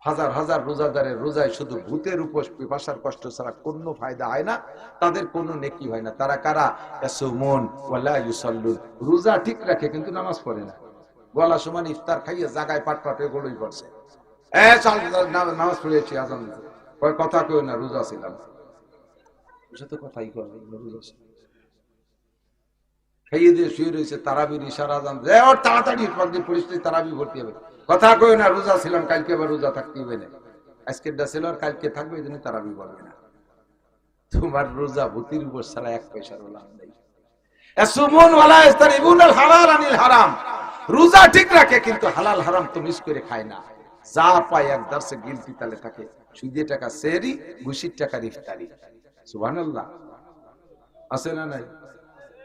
হাজার হাজার রোজাদারের রোজায় শুধু ভূতের উপর পিপাসার কষ্ট ছাড়া কোনো ফায়দা হয় না, তাদের কোনো নেকি হয় না। তারা কারা? ইয়াসুমুন ওয়ালা ইউসাল্লুন, রোজা ঠিক রাখে কিন্তু নামাজ পড়ে না। গলা সমান ইফতার খাইয়ে জায়গায় পাট পাটে গড়ই পড়ছে, চল নামাজ পড়েছি, আজান দিতে কয় কথা কেউ না, রোজা ছিলাম। তো কথাই কয় রোজা ছিলাম, খাইয়ে দিয়ে শুয়ে রয়েছে, তারাবির ইশারা আজান ওর তাড়াতাড়ি পরিস্থিতি তারাবি ভর্তি হবে, কথা কই না, রোজা ছিলাম, কালকে আবার রোজা থাকতে হবে না, আজকেরটা ছিল আর কালকে থাকবে, এই জন্য তারাবি পড়বে না। তোমার রোজা ভূতির উপর ছাড়া এক পয়সার লাভ নেই। ইয়াসুমুন ওয়ালা ইস্তারিবুনাল হালাল আনিল হারাম, রোজা ঠিক রাখে কিন্তু হালাল হারাম তো মিস করে খায় না। যা পায় এক দার্সে গিলতি তালে থাকে, সুদে টাকা সেহরি, ঘুষির টাকা ইফতারি। সুবহানাল্লাহ, আছে না নাই?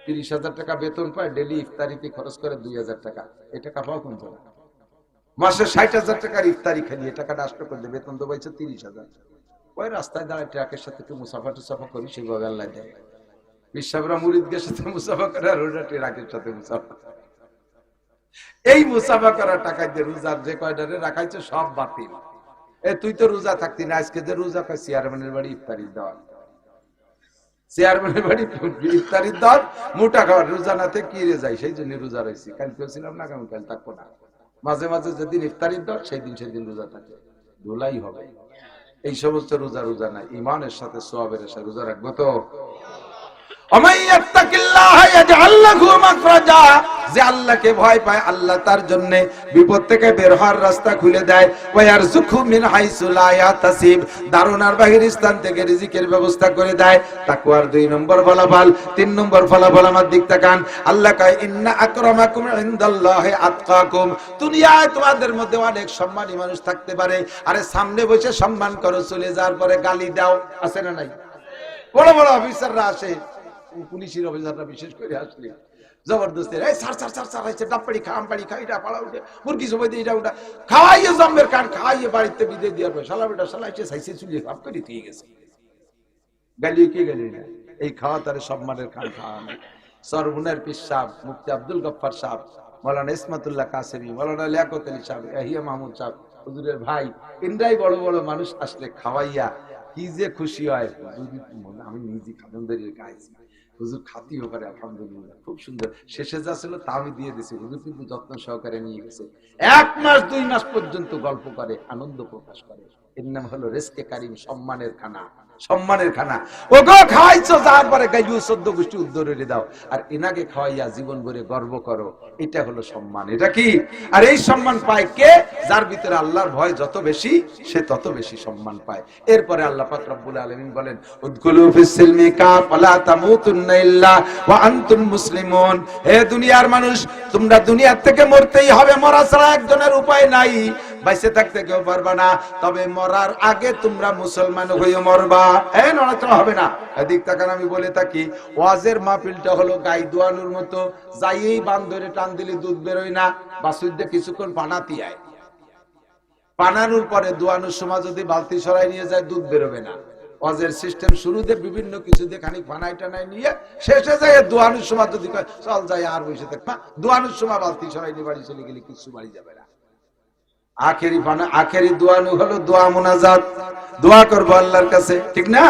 30,000 টাকা বেতন পায়, ডেলি ইফতারিতে খরচ করে 2,000 টাকা, এই টাকা পাও কোন জায়গা? মাসে 60,000 টাকার ইফতারি খালি, এই টাকাটা নষ্ট করে দেবে, বেতন তো পাইছে 30,000। ওই রাস্তায় দাঁড়ায় ট্রাকের সাথে একটু মুসাফা টুসাফা করি, সেভাবে আল্লাহ দেয়। বিশ্বাবরা মুরিদদের সাথে মুসাফা করে আর ওরা ট্রাকের সাথে মুসাফা। এই মুসাফা করা টাকা দিয়ে রোজার যে কয়টারে রাখাইছে সব বাতিল। তুই তো রোজা থাকতি না, আজকে যে রোজা খাই চেয়ারম্যানের বাড়ি ইফতারি দেওয়া, চেয়ারম্যানের বাড়ি ইফতারির দর, মোটা খাওয়ার, রোজা নাতে কি রে যায়, সেই জন্য রোজা রয়েছি। কালকেও ছিলাম না, আগামীকাল থাকবো না। মাঝে মাঝে যেদিন ইফতারির দর সেই দিন রোজা থাকে, ধুলাই হবে। এই সমস্ত রোজা রোজা না, ইমানের সাথে সওয়াবের সাথে রোজা রাখবো তো। যে আল্লাহকে ভয় পায়, আল্লাহ তার জন্য বিপদ থেকে বের হওয়ার রাস্তা খুলে দেয়। দারুণার বাহির স্থান থেকে রিজিকের ব্যবস্থা করে দেয়। তাকওয়ার 2 নম্বর ফলাফল। 3 নম্বর ফলাফল আমার দিক তাকান। আল্লাহ কয় ইন্না আকরামাকুম ইনদাল্লাহি আতকাকুম, দুনিয়ায় তোমাদের মধ্যে অনেক সম্মানী মানুষ থাকতে পারে, আরে সামনে বসে সম্মান করো, চলে যাওয়ার পরে গালি দাও, আছে না নাই? বড় বড় অফিসাররা আসে, পুলিশের অফিসাররা বিশেষ করে আসলে জবরদস্তি, এই স্যার স্যার স্যার স্যার আইছে, ডাবপাড়ি খা, আমপাড়ি খা, এটা পাড়া উঠে মুরগি সবাই দিয়ে এটা ওটা খাওয়াইয়ে জম্মের কান খাওয়াইয়ে বাড়িতে বিদে দেওয়ার পর শালা বেটা শালাইছে সাইছে চুলিয়ে ভাব করে দিয়ে গেছে। গালিয়ে কি গালি না, এই খাওয়া তারে সম্মানের খান খাওয়া না। সরবুনের পীর সাহেব, মুফতি আব্দুল গফফার সাহেব, মাওলানা ইসমাতুল্লাহ কাসেমি, মাওলানা লিয়াকত আলী সাহেব, ইয়াহিয়া মাহমুদ সাহেব, হুজুরের ভাই, ইন্দ্রাই বড় বড় মানুষ আসলে খাওয়াইয়া কি যে খুশি হয়। আমি নিজে খাদমদারির গাইছি, হুজুর খাতিও পারে, আলহামদুলিল্লাহ খুব সুন্দর। শেষে যা ছিল তা আমি দিয়ে দিছি, হুজুর কিন্তু যত্ন সহকারে নিয়ে গেছে। 1 মাস 2 মাস পর্যন্ত গল্প করে, আনন্দ প্রকাশ করে। এর নাম হলো রেজকে কারিম, সম্মানের খানা, সম্মানের খানা। ওগো খাইছো, যার পরে গাইও 14 গোষ্ঠী উদ্ধারে দাও, আর এনাকে খাওয়াইয়া জীবন ভরে গর্ব করো, এটা হলো সম্মান। এটা কি? আর এই সম্মান পায় কে? যার ভিতরে আল্লাহর ভয় যত বেশি, সে তত বেশি সম্মান পায়। এরপরে আল্লাহ পাক রব্বুল আলামিন বলেন উদখুলু ফিস সিলমি কাফা তামুতুন্না ইল্লা ওয়া আনতুম মুসলিমুন। হে দুনিয়ার মানুষ, তোমরা দুনিয়া থেকে মরতেই হবে, মরা ছাড়া একজনের উপায় নাই, বাইসে থাকতে কেউ পারবা না, তবে মরার আগে তোমরা মুসলমান হয়ে মরবা। নড়াচড়া হবে না। এদিক তাকান, আমি বলে থাকি ওয়াজের মাহফিলটা হলো গাই দোয়ানোর মতো, যাইয়েই বান ধরে টান দিলে দুধ বেরোয় না, বাসুইদে কিছুক্ষণ পানাতি আয়, পানানোর পরে দোয়ানোর সময় যদি বালতি সরাই নিয়ে যায় দুধ বেরোবে না। ওয়াজের সিস্টেম শুরুতে বিভিন্ন কিছু দিয়ে খানিক পানাই টানাই নিয়ে শেষে যায় দোয়ানোর সময় যদি চল যাই আর বসে থাক, দোয়ানোর সময় বালতি সরাই নিয়ে বাড়ি চলে গেলে কিছু বাড়ি যাবে না। আখেরি পানা, আখেরি দোয়ানো হলো দোয়া মুনাজাত, দোয়া করবো আল্লাহর কাছে, ঠিক না?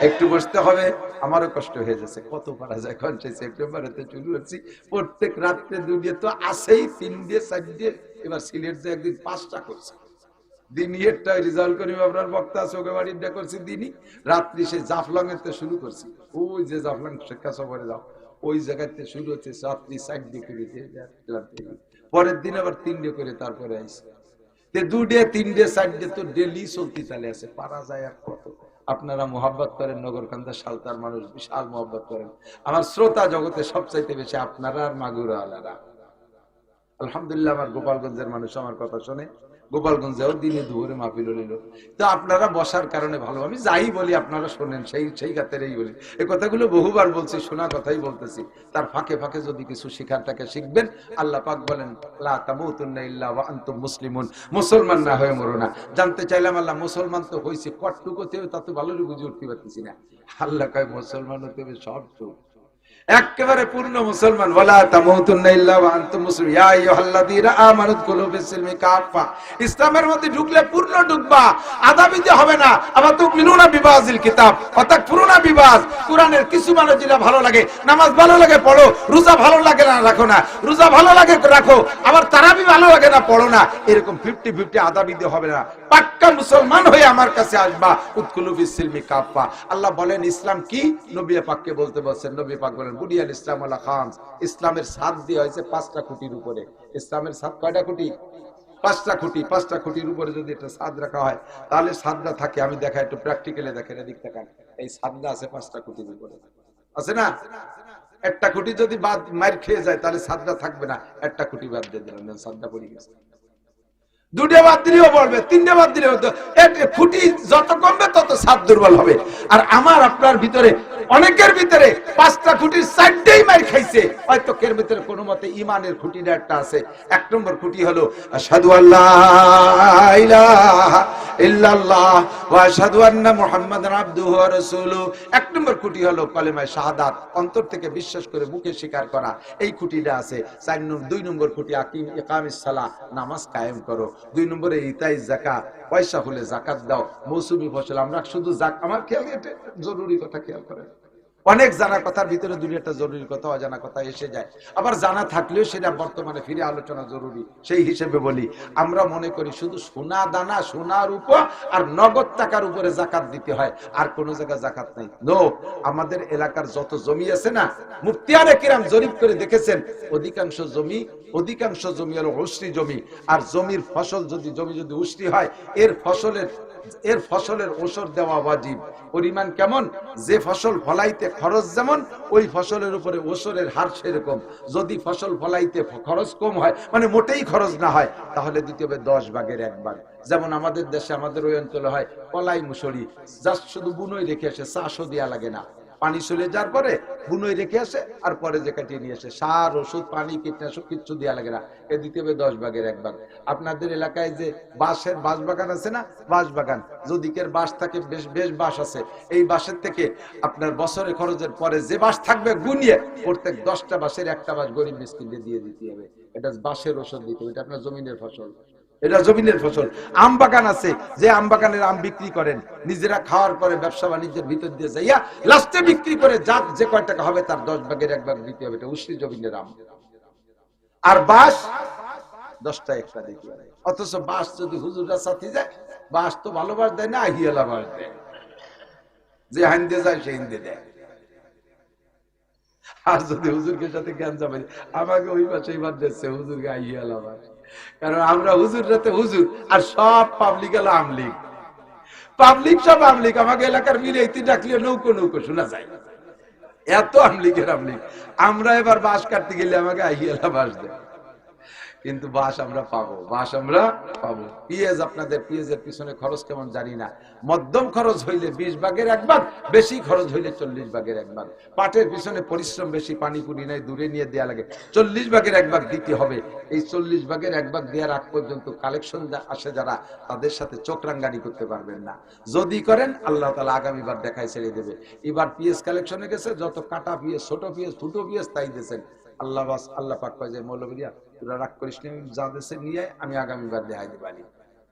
একটু বসতে হবে, আমারও কষ্ট হয়ে যাচ্ছে, কত পারা যায়, 5 সেপ্টেম্বরেতে শুরু হচ্ছি, প্রত্যেক রাত্রে 2 দিয়ে তো আসেই, 3 দিয়ে 4 দিয়ে, এবার সিলেট যে একদিন 5টা করছে, দিনই একটা রিজাল্ট করি, আপনার বক্তা আছে ওকে বাড়িটা করছি দিনই, রাত্রি সে জাফলং এর শুরু করছি, ওই যে জাফলং শিক্ষা সফরে যাও ওই জায়গাতে শুরু হচ্ছে, রাত্রি 4 দিয়ে করে পরের দিন আবার 3 দিয়ে করে তারপরে আইসি, 2 ডে 3 ডে 4 ডে তো ডেলি চলতে চালে আছে, পারা যায় আর কত। আপনারা মোহাব্বত করেন, নগরকান্দা সালতার মানুষ বিশাল মোহাব্বত করেন, আমার শ্রোতা জগতে সবচাইতে বেশি আপনারা আর মাগুরা আলারা। আলহামদুলিল্লাহ, আমার গোপালগঞ্জের মানুষ আমার কথা শোনে, গোপালগঞ্জেও দিনে দুপুরে মাহফিল হইল, তো আপনারা বসার কারণে ভালো, আমি যাই বলি আপনারা শোনেন, সেই খাতেরেই বলি, এই কথাগুলো বহুবার বলছি, শোনা কথাই বলতেছি, তার ফাঁকে ফাঁকে যদি কিছু শিখার থাকে শিখবেন। আল্লাহ পাক বলেন লা তামুতুন্না ইল্লা ওয়া আনতুম মুসলিমুন, মুসলমান না হয়ে মরো না। জানতে চাইলাম আল্লাহ মুসলমান তো হইছে কটটুকুতে, তা তো ভালো বুঝে উঠতে পারতেছি না। আল্লাহ কয় মুসলমান হতে হবে সব চোখ, একেবারে পূর্ণ মুসলমান। ওয়ালা তামুতুন্না ইল্লা ওয়া আনতুম মুসলিমুন ইয়া আইয়ুহাল্লাযীনা আমানু দুখুলু ফিস-সিলমি কাফা। ইসলামের মধ্যে ঢুকলে পূর্ণ ঢুকবা, আধা বিধি হবে না। আবার তুমিনুনা বিবাযিল কিতাব ওয়া তাকফুরুনা বিবায। কুরআনের কিছু মানে যেটা ভালো লাগে, নামাজ ভালো লাগে পড়ো, রোজা ভালো লাগে না রাখো না, রোজা ভালো লাগে রাখো, আবার তারাবি ভালো লাগে না পড়ো না। এরকম 50-50 আধা বিধি হবে না। পাক্কা মুসলমান হয়ে আমার কাছে আসবা। উদখুলু ফিস-সিলমি কাফা। আল্লাহ বলেন ইসলাম কি? নবী পাককে বলতে বলছেন। নবী পাক বলেন বুনিয়াল ইসলাম আলা খামস। ইসলামের ছাদ দেওয়া হয়েছে 5টা খুঁটির উপরে। ইসলামের ছাদ কয়টা খুঁটি? 5টা খুঁটি। 5টা খুঁটির উপরে যদি একটা ছাদ রাখা হয় তাহলে ছাদটা থাকে। আমি দেখা একটু প্র্যাকটিক্যালি দেখেন, এদিক তাকান। এই ছাদটা আছে 5টা খুঁটির উপরে, আছে না? একটা খুঁটি যদি বাদ মার খেয়ে যায় তাহলে ছাদটা থাকবে না। একটা খুঁটি বাদ দিয়ে দিলাম, ছাদটা পড়ে গেছে। 2টা বাদ দিলেও পড়বে, 3টে বাদ দিলেও তো। খুঁটি যত কমবে তত ছাদ দুর্বল হবে। আর আমার আপনার ভিতরে, অনেকের ভিতরে 5টা খুঁটির 4টেই মার খাইছে। হয়তো এর ভিতরে কোনো মতে ইমানের খুঁটিটা একটা আছে। 1 নম্বর খুঁটি হলো আশহাদু আল্লা ইলাহা ইল্লাল্লাহ ওয়া আশহাদু আন্না মুহাম্মাদান আবদুহু ওয়া রাসূলুহু। 1 নম্বর খুঁটি হলো কালেমায়ে শাহাদাত, অন্তর থেকে বিশ্বাস করে মুখে স্বীকার করা। এই খুঁটিটা আছে। 2 নম্বর খুঁটি ইকামিস সালাহ, নামাজ কায়েম করো। 2 নম্বরে ইতাই যাকাত, পয়সা হলে যাকাত দাও। মৌসুমী ফসল, আমরা শুধু আমার খেয়াল, এটা জরুরি কথা খেয়াল করেন। অনেক জানা কথার ভিতরে দুনিয়াটা জরুরি কথা, অজানা কথা এসে যায়। আবার জানা থাকলেও সেটা বর্তমানে ফিরে আলোচনা জরুরি। সেই হিসেবে বলি, আমরা মনে করি শুধু সোনা দানা, সোনার উপর আর নগদ টাকার উপরে যাকাত দিতে হয়, আর কোন জায়গায় যাকাত নাই। নো, আমাদের এলাকার যত জমি আছে না, মুফতিয়ানে কিরাম জরিপ করে দেখেছেন অধিকাংশ জমি হলো উশরি জমি। আর জমির ফসল জমি যদি উশরি হয়, এর ফসলের ওসর দেওয়া ওয়াজিব। পরিমাণ কেমন? যে ফসল ফলাইতে খরচ যেমন, ওই ফসলের উপরে ওসরের হার সেরকম। যদি ফসল ফলাইতে খরচ কম হয়, মানে মোটেই খরচ না হয়, তাহলে দিতে হবে 10 ভাগের 1 ভাগ। যেমন আমাদের দেশে, আমাদের ওই অঞ্চলে হয় কলাই মুসুরি, জাস্ট শুধু বুনোই রেখে আসে, চাষও দেওয়া লাগে না। পানি চলে যাওয়ার পরে বুনোই রেখে আসে, আর পরে যে কাটিয়ে নিয়ে আসে, সার ওষুধ পানি কীটনাশক কিচ্ছু দেওয়া লাগে না। এ দিতে হবে 10 ভাগের 1 ভাগ। আপনাদের এলাকায় যে বাঁশ বাগান আছে না, বাঁশ বাগান, যদি কের বাঁশ থাকে, বেশ বাঁশ আছে, এই বাঁশের থেকে আপনার বছরে খরচের পরে যে বাঁশ থাকবে গুনিয়ে প্রত্যেক 10টা বাঁশের 1টা বাঁশ গরিব মিসকিনদের দিয়ে দিতে হবে। এটা বাঁশের ওষুধ দিতে হবে। এটা আপনার জমিনের ফসল, এটা জমিনের ফসল। আম বাগান আছে, যে আম বাগানের আম বিক্রি করেন, নিজেরা খাওয়ার পরে ব্যবসা বাণিজ্যের ভিতর দিয়ে যাইয়া লাস্টে বিক্রি করে যে কয় টাকা হবে তার 10 ভাগের 1 ভাগ দিতে হবে। এটা উশরি জমিনের আম। আর বাঁশ 10টা 1টা দিতে হবে। অথচ বাঁশ যদি হুজুররা সাথে যায়, বাঁশ তো ভালো বাঁশ দেয় না, আহিয়ালা বাঁশ দেয়। যে হাইন্দে যায় সে হিন্দে দেয়। আর যদি হুজুরকে সাথে জ্ঞান যাবে, আমাকে ওই পাশে বাদ দিচ্ছে, হুজুরকে আহিয়ালা বাঁশ। কারণ আমরা হুজুর রাতে হুজুর, আর সব পাবলিক হলো আমলিগ। পাবলিক সব আমলিগ। আমাকে এলাকার মিলে ইতি ডাকলে নৌকো নৌকো শোনা যায়, এত আমলিগের আমলিগ। আমরা এবার বাঁশ কাটতে গেলে আমাকে আহিয়ালা বাঁশ দেয়। কিন্তু বাঁশ আমরা পাবো, পেঁয়াজ, আপনাদের পেঁয়াজের পিছনে খরচ কেমন জানি না। মধ্যম খরচ হইলে 20 ভাগের 1 ভাগ, বেশি খরচ হইলে 40 ভাগের 1 ভাগ। পাটের পিছনে পরিশ্রম বেশি, পানি পুনি নাই, দূরে নিয়ে দেয়া লাগে। 40 ভাগের 1 ভাগ দিতে হবে। এই 40 ভাগের 1 ভাগ দেওয়ার আগ পর্যন্ত কালেকশন আসে যারা, তাদের সাথে চোখরাঙ্গানি করতে পারবেন না। যদি করেন, আল্লাহ তাআলা আগামীবার দেখায় ছেড়ে দেবে। এবার পিএস কালেকশনে গেছে, যত কাটা পিএস, ছোট পিএস, ফুটো পিএস তাই দিয়েছেন। আল্লাহ পাক কয় যে মৌলবীরা, তোরা রাগ করিস না, যা দেশে নিয়ে আমি আগামীবার দেখাই দিবানি।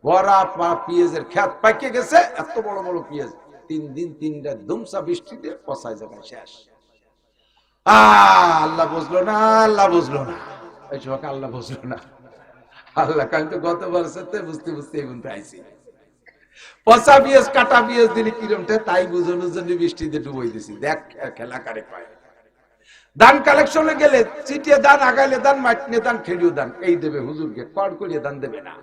ভরা পেঁয়াজের খেত পাইকে গেছে, এত বড় বড় পেঁয়াজ। 3 দিন 3 রাত ধুমসা বৃষ্টিতে পচায় জায়গায় শেষ। আল্লাহ বুঝলো না, এই সময় আল্লাহ বুঝলো না। আল্লাহ কিন্তু গতবার সাথে বুঝতে এই বলতে আইছি, পচা পেঁয়াজ কাটা পেঁয়াজ দিলে কিরমটা তাই বুঝানোর জন্য বৃষ্টিতে ডুবই দিছি। দেখ খেলা কারে পায়। দান কালেকশনে গেলে চিটিয়ে দান, আগাইলে দান, মাইটনে দান, খেলিও দান, এই দেবে হুজুরকে, কড় করিয়ে দান দেবে না।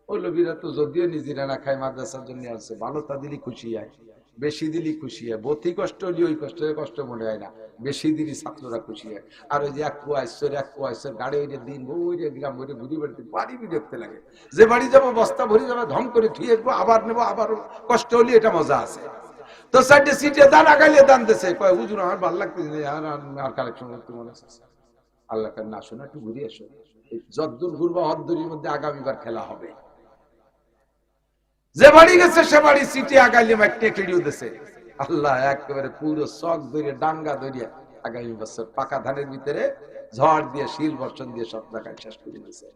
মৌলবীরা তো যদিও নিজেরা না খায়, মাদ্রাসার জন্য আসছে, ভালো তা দিলি খুশি হয়, বেশি দিলি খুশি হয়। বতি কষ্ট হলে ওই কষ্ট মনে হয় না, বেশি দিলি ছাত্ররা খুশি হয়। আর ওই যে এক কুয়া ঈশ্বর গাড়ি ওই দিন ওই গ্রাম ওই ঘুরি বেড়াতে বাড়ি বিরক্ত লাগে। যে বাড়ি যাবো বস্তা ভরে যাবো, ধম করে থুয়ে আসবো, আবার নেবো, আবার কষ্ট হলে এটা মজা আছে। তো সাইডে সিটে দান, আগাইলে দান দিছে, কয় হুজুর আমার ভালো লাগতেছে, আর কালেকশন করতে মনে আছে। আল্লাহ না শোনা, একটু ঘুরে আসো। যদ্দূর ঘুরবা হদ্দুরির মধ্যে আগামীবার খেলা হবে। যে বাড়ি গেছে সে বাড়ি সিটে আগাইলে মাইটে খেলিও দিছে। আল্লাহ একেবারে পুরো শখ ধরে, ডাঙ্গা ধরিয়া আগামী বছর পাকা ধানের ভিতরে ঝড় দিয়ে শিল বর্ষণ দিয়ে সব জায়গায় শেষ করে দিয়েছে।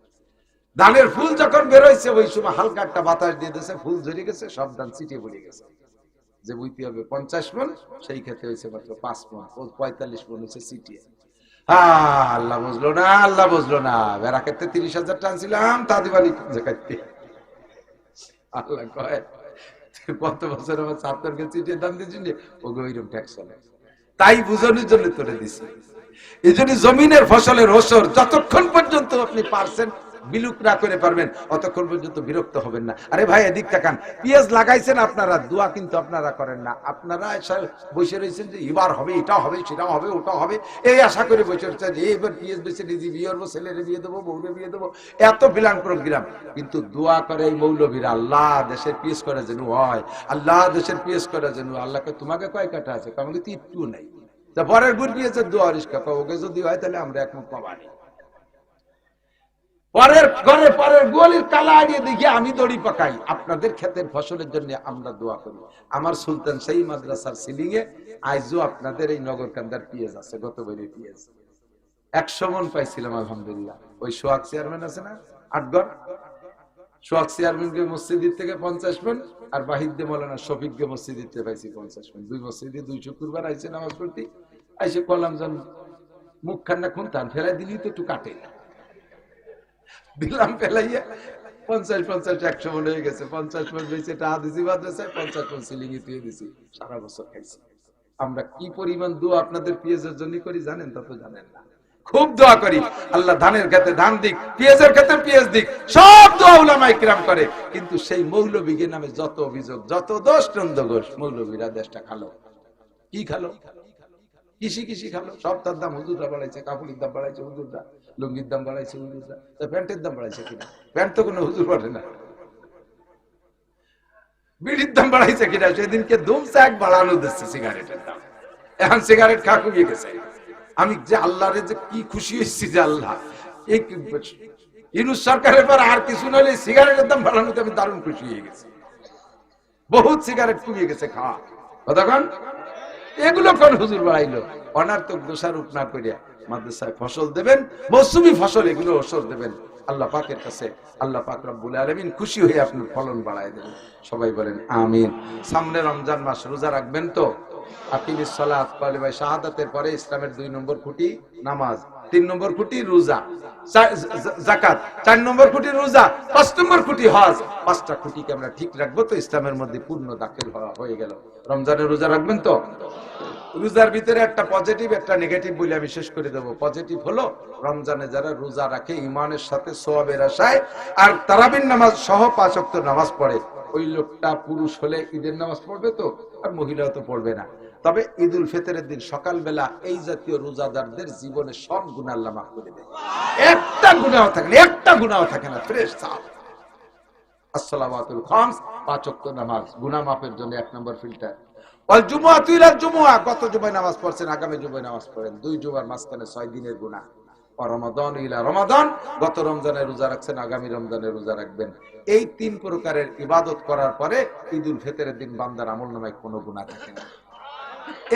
ধানের ফুল যখন বেরোইছে ওই সময় হালকা একটা বাতাস দিয়ে দিয়েছে, ফুল ঝরে গেছে, সব ধান ছিটিয়ে পড়ে গেছে। যে বুঝতে হবে 50 মণ, সেই ক্ষেত্রে হয়েছে মাত্র 5 মণ, 45 মণ হয়েছে ছিটিয়ে। আল্লাহ বুঝলো না, আল্লাহ বুঝলো না। বেড়া ক্ষেত্রে 30,000 টানছিলাম, তা দিবানি কাটতে। আল্লাহ কয় কত বছর আমার ছাত্রকে চিঠিয়ে দাম দিয়েছি, ওগো ওইরকম ট্যাক্স চলে, তাই বুঝানোর জন্য তোরে দিছি। এই জন্য জমিনের ফসলের ওসর যতক্ষণ পর্যন্ত আপনি পারছেন বিলুপ না করে পারবেন অতক্ষণ পর্যন্ত বিরক্ত হবেন না। আরে ভাই এদিক তাকান, পেঁয়াজ লাগাইছেন আপনারা, দোয়া কিন্তু আপনারা করেন না। আপনারা বসে রয়েছেন যে এবার হবে, এটা হবে, সেটা হবে, ওটা হবে, এই আশা করে বসে রয়েছেন যে এবার পেঁয়াজ বেছে নিজে বিয়ে করবো, ছেলেরে বিয়ে দেবো, বউরে বিয়ে দেবো, এত প্ল্যান প্রোগ্রাম। কিন্তু দোয়া করে এই মৌলবীরা, আল্লাহ দেশের পেঁয়াজ করে যেন হয়, আল্লাহ দেশের পেঁয়াজ করে যেন। আল্লাহকে তোমাকে কয় কাটা আছে? আমাকে তো একটু নেই। পরের গুড় পেঁয়াজের দোয়া রিস্কা, ওকে যদি হয় তাহলে আমরা এখন পাবানি। পরের ঘরে পরের গোয়ালির কালা আনিয়ে দেখি আমি দড়ি পাকাই। আপনাদের ক্ষেতের ফসলের জন্য আমরা দোয়া করি। আমার সুলতান সেই মাদ্রাসার সিলিং এ আইজও আপনাদের এই নগরকান্দার পেঁয়াজ আছে, গত বছরের পেঁয়াজ 100 মণ পাইছিলাম আলহামদুলিল্লাহ। ওই সোহাগ চেয়ারম্যান আছে না আটগড়, সোহাগ চেয়ারম্যানকে মসজিদ থেকে 50 মণ, আর বাহিদে মৌলানা শফিককে মসজিদ থেকে পাইছি 50 মণ। দুই মসজিদে 2 শুক্রবার আইসে নামাজ পড়তে, আইসে কলাম যেন মুখ খান্না খুনতাম, ফেলাই দিলি তো একটু কাটে দিলাম, ফেলাইয়া 50 100 মণ হয়ে গেছে। 50 মণ বেঁচে টাকা দিছি মাদ্রাসায়, 50 মণ সিলিং এ দিয়ে দিছি, সারা বছর খাইছি। আমরা কি পরিমাণ দোয়া আপনাদের পেঁয়াজের জন্য করি জানেন? তা তো জানেন না। খুব দোয়া করি আল্লাহ ধানের ক্ষেত্রে ধান দিক, পেঁয়াজের ক্ষেত্রে পেঁয়াজ দিক, সব দোয়া উলামায়ে কিরাম করে। কিন্তু সেই মৌলবীর নামে যত অভিযোগ, যত দোষ নন্দ ঘোষ, মৌলবীরা দেশটা খালো। কি খালো? কৃষি খালো, সব তার দাম হুজুররা বাড়াইছে, কাপড়ের দাম বাড়াইছে হুজুররা, লুঙ্গির দাম বাড়াইছে হুজুররা, প্যান্টের দাম বাড়াইছে কিনা? প্যান্ট তো কোনো হুজুর বাড়ে না। বিড়ির দাম বাড়াইছে কিনা? সেদিনকে ধুমসা এক বাড়ানো দিচ্ছে সিগারেটের দাম, এখন সিগারেট খা কমিয়ে গেছে। আমি যে আল্লাহরে যে কি খুশি হয়েছি যে আল্লাহ এই ইউনূস সরকারের পর আর কিছু নইলে সিগারেটের দাম বাড়ানোতে আমি দারুণ খুশি হয়ে গেছি। বহুত সিগারেট কমিয়ে গেছে খাওয়া। কতক্ষণ এগুলো কোন হুজুর বাড়াইলো? অনার্থক দোষারোপ না করিয়া মাদ্রাসায় ফসল দেবেন, মৌসুমী ফসল, এগুলো ওসর দেবেন। আল্লাহ পাকের কাছে আল্লাহ পাক রব্বুল আলামিন খুশি হয়ে আপনার ফলন বাড়ায় দেবেন। সবাই বলেন আমিন। সামনে রমজান মাস, রোজা রাখবেন তো? আকিমিস সালাত, কালিমা শাহাদাতের পরে ইসলামের 2 নম্বর খুঁটি নামাজ, 3 নম্বর খুঁটি রোজা, যাকাত, 4 নম্বর খুঁটি রোজা, 5 নম্বর খুঁটি হজ। 5টা খুঁটিকে আমরা ঠিক রাখবো তো ইসলামের মধ্যে পূর্ণ দাখিল হয়ে গেল। রমজানে রোজা রাখবেন তো? রোজার ভিতরে একটা পজিটিভ একটা নেগেটিভ বলে আমি শেষ করে দেবো। পজিটিভ হলো রমজানে যারা রোজা রাখে ইমানের সাথে সওয়াবের আশায় আর তারাবির নামাজ সহ 5 ওয়াক্ত নামাজ পড়ে, ওই লোকটা পুরুষ হলে ঈদের নামাজ পড়বে তো, আর মহিলাও তো পড়বে না। তবে ঈদুল ফিতরের দিন সকালবেলা এই জাতীয় রোজাদারদের জীবনে সব গুনাহ আল্লাহ মাফ করে দেয়। একটা গুনাহ থাকে না, একটা গুনাহ থাকে না, ফ্রেশ সাফ। আসসালাওয়াতুল খামস, 5 ওয়াক্ত নামাজ গুনাহ মাফের জন্য 1 নম্বর ফিল্টার। ওয়াল জুমআতু ইলা জুমআ, গত জুমায় নামাজ পড়ছেন, আগামী জুমায় নামাজ পড়েন, 2 জুমার মাঝখানে 6 দিনের গুনাহ। ওয়া রমাদান ইলা রমাদান, গত রমজানে রোজা রাখছেন, আগামী রমজানে রোজা রাখবেন। এই 3 প্রকারের ইবাদত করার পরে ঈদুল ফিতরের দিন বান্দার আমলনামায় কোনো গুনাহ থাকে না।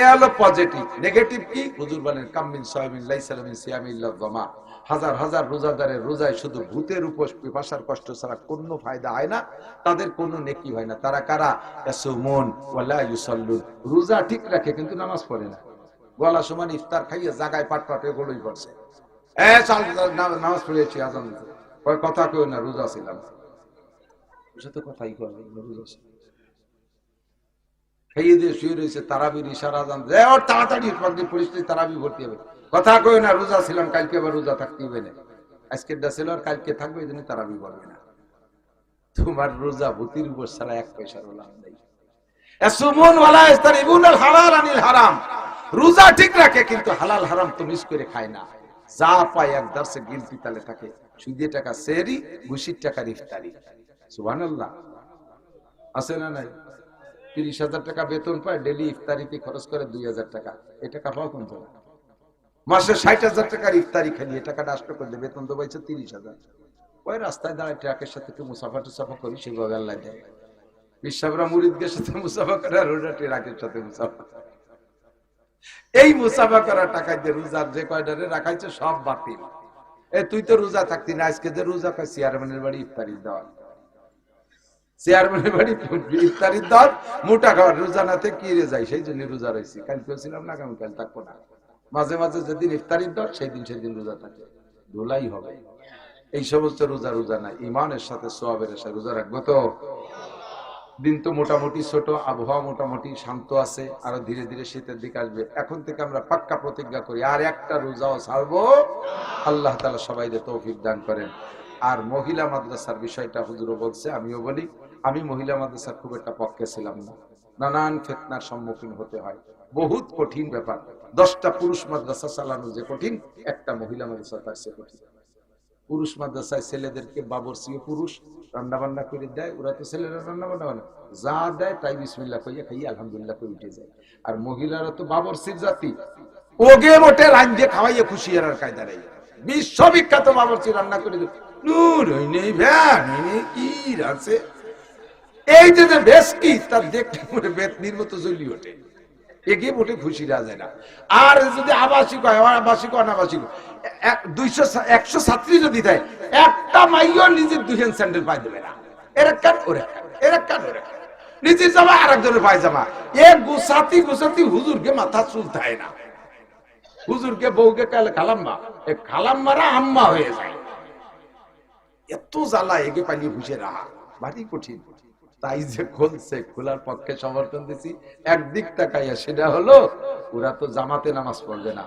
এ হলো পজিটিভ। নেগেটিভ কি? হুজুর বলেন কামিন সাইমিন লাইসা মিন সিয়ামি ইল্লা যামা, হাজার হাজার রোজাদারের রোজায় শুধু ভূতের উপোস পিপাসার কষ্ট ছাড়া কোনো ফায়দা হয় না, তাদের কোনো নেকি হয় না। তারা কারা? ইয়াসুমুন ওয়ালা ইউসাল্লুন, রোজা ঠিক রাখে কিন্তু নামাজ পড়ে না। গলা সমান ইফতার খাইয়ে জায়গায় পাট পাটে গলই পড়ছে, চল নামাজ পড়েছি, আজান কয় কথা কই না, রোজা ছিলাম। তো কথাই কয় রোজা ছিল, খেয়ে দিয়ে শুয়ে রয়েছে, তারাবির ইশারা আজান দেয়, ওর তাড়াতাড়ি পরিস্থিতি তারাবি ভর্তি হবে, কথা কই না, রোজা ছিলাম, কালকে আবার রোজা থাকতে হবে না, আজকের ডা ছিল আর কালকে থাকবে, এই জন্য তারাবি বলবে না। তোমার রোজা ভূতির উপর ছাড়া 1 পয়সার লাভ নেই। ইয়াসুমুন ওয়ালা ইস্তারিবুনাল হালাল আনিল হারাম, রোজা ঠিক রাখে কিন্তু হালাল হারাম তো মিস করে খায় না। যা পায় এক দার্সে গিল পিতালে থাকে, সুদের টাকা সেহরি, ঘুষির টাকা ইফতারি। সুবহানাল্লাহ, আছে না নাই? 30,000 টাকা বেতন পায়, ডেলি ইফতারিতে খরচ করে 2,000 টাকা, এই টাকা পাও কোন থেকে? মাসে 60,000 টাকার ইফতারি খালি, এই টাকাটা নষ্ট করে দেয়, বেতন তো পাইছে 30,000। ওই রাস্তায় দাঁড়ায় ট্রাকের সাথে একটু মুসাফা টুসাফা করি, সেভাবে আল্লাহ দেয়। বিশ্বাবরা মুরিদদের সাথে মুসাফা করে, আর ওটা ট্রাকের সাথে মুসাফা। এই মুসাফা করা টাকা দিয়ে রোজার যে কয়টারে রাখাইছে সব বাতিল। তুই তো রোজা থাকতি না, আজকে যে রোজা খাই চেয়ারম্যানের বাড়ি ইফতারি দেওয়া, চেয়ারম্যানের বাড়ি ইফতারির দর মোটা খাবার, রোজা নাতে কি রে যাই, সেই জন্য রোজা রয়েছি। কালকে ছিলাম না, কাল থাকবো না। মাঝে মাঝে যেদিন ইফতারির দর সেদিন রোজা থাকে, ধুলাই হবে। এই সমস্ত রোজা রোজা না, ইমানের সাথে সোয়াবের সাথে রোজা রাখবো তো। দিন তো মোটামুটি ছোট, আবহাওয়া মোটামুটি শান্ত আছে, আরো ধীরে ধীরে শীতের দিকে আসবে। এখন থেকে আমরা পাক্কা প্রতিজ্ঞা করি আর একটা রোজাও ছাড়বো। আল্লাহ তাআলা সবাইকে তৌফিক দান করেন। আর মহিলা মাদ্রাসার বিষয়টা হুজুরও বলছে, আমিও বলি, আমি মহিলা মাদ্রাসার খুব একটা পক্ষে ছিলাম না। নানান ফিতনার সম্মুখীন হতে হয়, বহুত কঠিন ব্যাপার। 10টা পুরুষ মাদ্রাসা চালানো যে কঠিন, একটা মহিলা মাদ্রাসা তার চেয়ে কঠিন। পুরুষ মাদ্রাসায় ছেলেদেরকে বাবরসি পুরুষ রান্না বান্না করে দেয়, ওরা তো ছেলেরা রান্না বান্না করে যা দেয় তাই বিসমিল্লাহ কইয়া খাইয়া আলহামদুলিল্লাহ করে উঠে যায়। আর মহিলারা তো বাবরসির জাতি, ওগে মোটে রাঞ্জে খাওয়াইয়া খুশি আর কায়দা নেই। বিশ্ববিখ্যাত বাবরসি রান্না করে নূর হইনি ভ্যান হইনি কি আছে, এই যে বেশ কি তার দেখতে মনে বেতনির মতো জ্বলি ওঠে, এগিয়ে মোটে খুশি রাখা যায় না। আর যদি আবাসিক হয়, আবাসিক অনাবাসিক 200-100 ছাত্রী যদি দেয়, একটা মাইও নিজের 2 হ্যান্ড স্যান্ডেল পাই দেবে না। এরা কান ওরে এরা কান ওরে নিজের জামা আর একজনের পায়জামা, এ গুছাতি গুছাতি হুজুরকে মাথা চুলতায় না। হুজুরকে বউকে কালে খালাম্মা, এ খালাম্মারা আম্মা হয়ে যায়। এত জ্বালা এগে পালিয়ে বুঝে রাহা ভারী কঠিন। তাই যে খুলছে, খোলার পক্ষে সমর্থন দিছি। একদিক তাকাইয়া সেটা হলো, ওরা তো জামাতে নামাজ পড়বে না,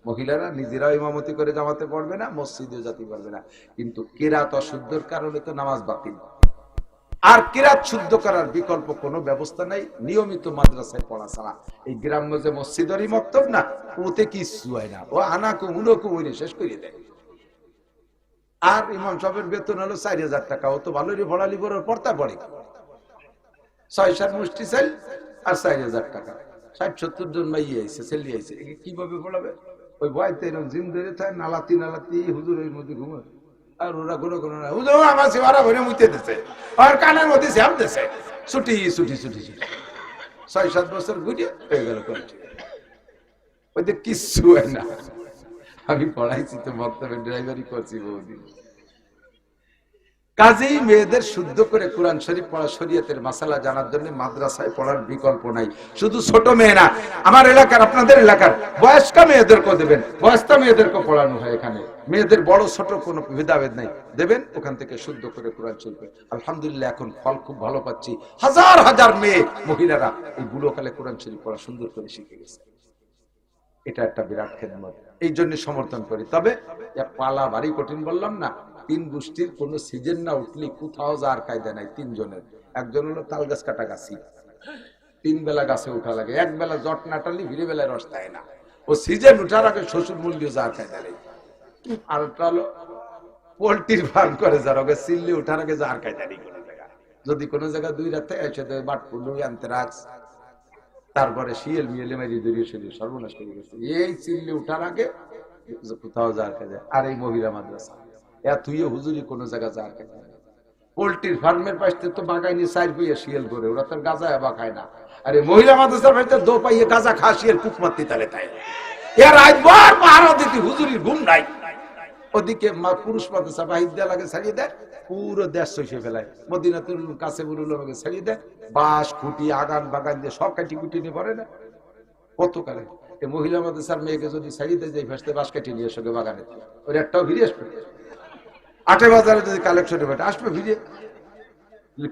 মহিলারা নিজেরাও ইমামতি করে জামাতে পড়বে না, মসজিদে যেতে পারবে না, কিন্তু কিরাত অশুদ্ধর কারণে তো নামাজ বাতিল। আর কিরাত শুদ্ধ করার বিকল্প কোনো ব্যবস্থা নাই, নিয়মিত মাদ্রাসায় পড়া ছাড়া। এই গ্রাম্য যে মসজিদেরই মক্তব না, ওতে কিছু হয় না, ও আনাকু উনকু ওইরে শেষ করে দেয়। আর ইমাম সাহেবের বেতন হলো 4000 টাকা, ও তো ভালোই পড়ালি বড় পড়তা পড়ে, 6-7 মুষ্টি চাল আর 4000 টাকা, 60-70 জন মাই আইছে ছেলে আইছে, কিভাবে পড়াবে? ওই ভয়তে এরকম জিম ধরে থাকে, নালাতি নালাতি হুজুরের মধ্যে ঘুমে। আর ওরা কোনো না, হুজুর আমার সেবারা ভরে মুইতে দিছে, আর কানের মধ্যে শ্যাম দিছে, ছুটি ছুটি ছুটি ছুটি 6-7 বছর ঘুরিয়ে হয়ে গেল। ওইতে কিচ্ছু হয় না। আমি পড়াইছি তো, বক্তব্য ড্রাইভারি করছি বহুদিন। কাজেই মেয়েদের শুদ্ধ করে কোরআন শরীফ পড়া, শরীয়তের মাসালা জানার জন্য মাদ্রাসায় পড়ার বিকল্প নাই। শুধু ছোট মেয়ে না, আমার এলাকার, আপনাদের এলাকার বয়স্ক মেয়েদেরকেও দেবেন, বয়স্ক মেয়েদেরকেও পড়ানো হয় এখানে। মেয়েদের বড় ছোট কোনো ভেদাভেদ নাই, দেবেন ওখান থেকে শুদ্ধ করে কোরআন শরীফ। আলহামদুলিল্লাহ এখন ফল খুব ভালো পাচ্ছি, হাজার হাজার মেয়ে মহিলারা এই বুড়োকালে কোরআন শরীফ পড়া সুন্দর করে শিখে গেছে। এটা একটা বিরাট খেদমত, এই জন্য সমর্থন করি। তবে পালা ভারী কঠিন বললাম না, 3 গোষ্ঠীর কোন সিজন না উঠলে কোথাও যাওয়ার কায়দা নাই। 3 জনের, একজন হলো তাল গাছ কাটা গাছি, 3 বেলা গাছে উঠা লাগে, এক বেলা জট নাটালি ভিড়ে বেলায় রস দেয় না, ও সিজন উঠার আগে শ্বশুর মূল্য যাওয়ার কায়দা নেই। আর ওটা হলো পোল্ট্রির ফার্ম করে, যার আগে সিল্লি উঠার আগে যাওয়ার কায়দা নেই কোনো জায়গা। যদি কোনো জায়গা 2 রাতে এসে দেয় বাটপুলু আনতে রাখস, তারপরে শিয়াল মিয়েলে মারি দড়িয়ে শরীর সর্বনাশ করে গেছে। এই চিল্লি উঠার আগে কোথাও যাওয়ার কাজে। আর এই মহিলা মাদ্রাসা তুইও হুজুরি কোন জায়গা যাওয়ার কাজে। পোল্ট্রির ফার্মের পাশে তো বাগাইনি 4 পাইয়া শিয়াল করে, ওরা তো গাঁজা এবার খায় না। আরে মহিলা মাদ্রাসার পাশে 2 পাইয়া গাঁজা খা শিয়াল কুক মারতে তালে তাই এর রাতবার পাহারা দিতে হুজুরির ঘুম নাই। ওদিকে পুরুষ মাদ্রাসা বাহির দেয়া লাগে ছাড়িয়ে দেয়, পুরো দেশ চষে ফেলায়। মদিনাতুল কাছে বুরুল আমাকে ছাড়িয়ে দেয়, বাঁশ খুঁটি আগান বাগান দিয়ে সব কাটি কুটি নিয়ে পড়ে না কত কালে। এই মহিলা মাদ্রাসার মেয়েকে যদি ছাড়িয়ে দেয়, যাই ফাঁসতে বাঁশ কাটি নিয়ে সঙ্গে বাগানে, ওর একটাও ফিরে আসবে। 8 বাজারে যদি কালেকশনে বেটে আসবে ফিরে,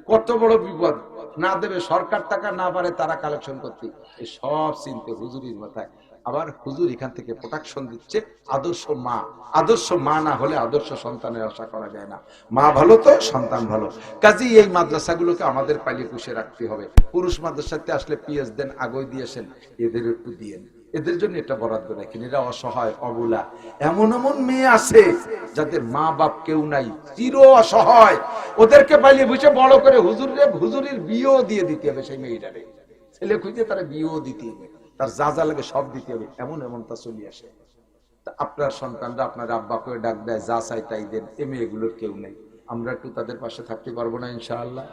কত বড় বিপদ। না দেবে সরকার টাকা, না পারে তারা কালেকশন করতে, এই সব চিনতে হুজুরির মাথায়। আবার হুজুর এখান থেকে প্রোটেকশন দিচ্ছে। আদর্শ মা, আদর্শ মা না হলে আদর্শ সন্তানের আশা করা যায় না। মা ভালো তো সন্তান ভালো। কাজেই এই মাদ্রাসাগুলোকে আমাদের পালিয়ে পুষে রাখতে হবে। পুরুষ মাদ্রাসাতে আসলে পিএস দেন, আগই দিয়েছেন, এদের একটু দিয়েন, এদের জন্য এটা বরাদ্দ রাখেন। এরা অসহায় অবলা, এমন এমন মেয়ে আছে যাদের মা বাপ কেউ নাই, চির অসহায়, ওদেরকে পালিয়ে বুঝে বড় করে হুজুরির বিয়েও দিয়ে দিতে হবে। সেই মেয়েটারে ছেলে খুঁজে তারা বিয়েও দিতে হবে, তার যা যা লাগে সব দিতে হবে। এমন এমন তা চলে আসে। আপনার সন্তানরা আপনার আব্বা করে ডাক দেয়, যা চাই তাই দেন। এ মেয়েগুলোর কেউ নেই, আমরা একটু তাদের পাশে থাকতে পারবো না ইনশাআল্লাহ?